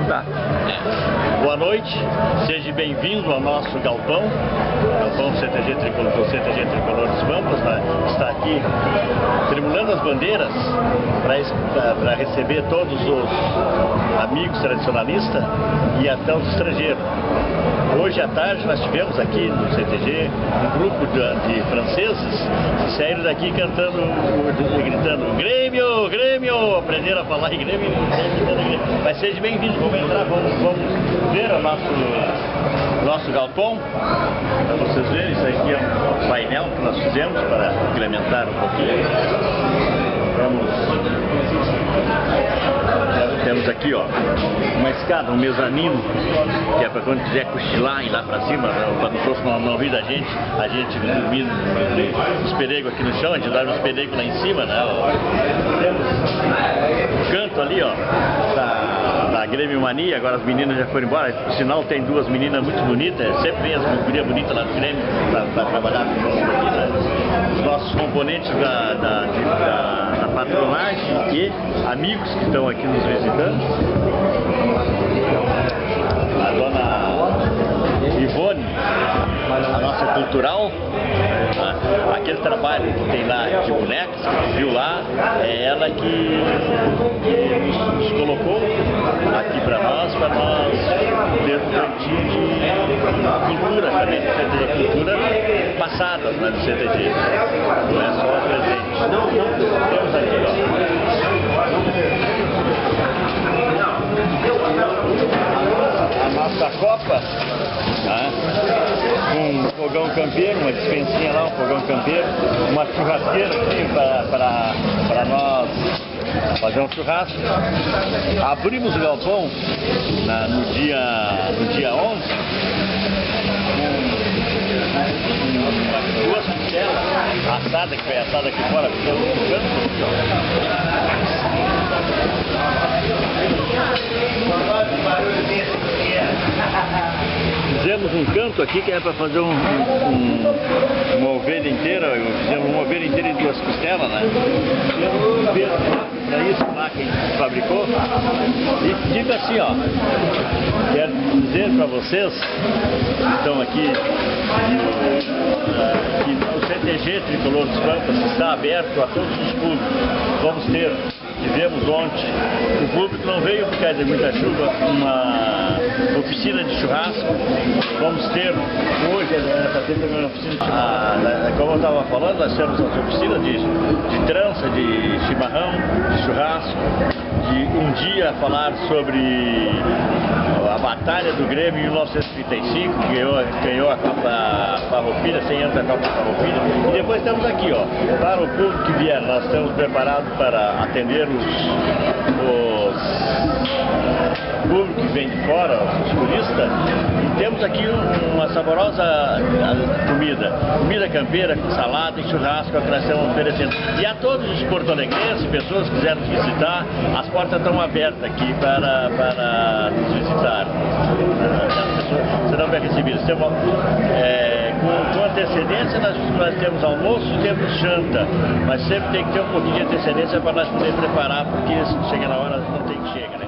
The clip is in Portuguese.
Tá. Boa noite, seja bem-vindo ao nosso galpão CTG Tricolor dos Pampas, né? Está aqui tremulando as bandeiras para receber todos os amigos tradicionalistas e até os estrangeiros. Hoje à tarde nós tivemos aqui no CTG um grupo de franceses que saíram daqui cantando, gritando Grêmio, Grêmio, aprenderam a falar em Grêmio, Grêmio. Mas seja bem-vindo, vamos entrar, vamos ver o nosso galpão, para vocês verem. Isso aqui é um painel que nós fizemos para implementar um pouquinho. Temos aqui, ó, uma escada, um mezanino, que é para quando quiser cochilar e ir lá para cima, para no próximo não vir da gente dormir nos peregos aqui no chão, a gente dorme nos peregos lá em cima, né? Temos o canto ali, ó, da Grêmio Mania. Agora as meninas já foram embora, por sinal tem duas meninas muito bonitas, sempre vem as gurias bonitas lá do Grêmio para trabalhar conosco aqui, né? Os nossos componentes da patronagem e amigos que estão aqui nos visitando. A dona Ivone, a nossa cultural, aquele trabalho que tem lá de bonecas, que viu lá, é ela que nos colocou aqui para nós ter um cantinho de cultura também, do CTG, cultura passada, né, do CTG, não é só presente. Temos aqui, ó, a nossa copa, tá? Com um fogão campeiro, uma dispensinha lá, um fogão campeiro, uma churrasqueira aqui para nós fazer um churrasco. Abrimos o galpão no dia 11 com duas costelas assadas, que foi assada aqui fora, fizemos um canto aqui que é para fazer uma ovelha inteira. Fizemos uma ovelha inteira de duas costelas, né? Fizemos um peso para isso lá quem fabricou. E digo assim, ó, quero dizer para vocês que estão aqui que o CTG Tricolor dos Pampas está aberto a todos os públicos. Tivemos ontem, o público não veio por causa de muita chuva, uma oficina de churrasco. Vamos ter hoje, essa também uma oficina de churrasco. Como eu estava falando, nós temos as oficinas de trança, de chimarrão, de churrasco, de um dia falar sobre a batalha do Grêmio em 1935, que ganhou a Copa Farroupilha, 100 anos da Copa Farroupilha. E depois temos aqui, ó, para o público que vier, nós estamos preparados para atender o público que vem de fora, os turistas, e temos aqui uma saborosa comida campeira com salada e churrasco que nós estamos oferecendo. E a todos os porto-alegrenses, pessoas que quiserem nos visitar, as portas estão abertas aqui para nos visitar. As pessoas serão bem recebidas. Com antecedência nós temos almoço e temos janta, mas sempre tem que ter um pouquinho de antecedência para nós poder preparar, porque se chega na hora não tem que chegar, né?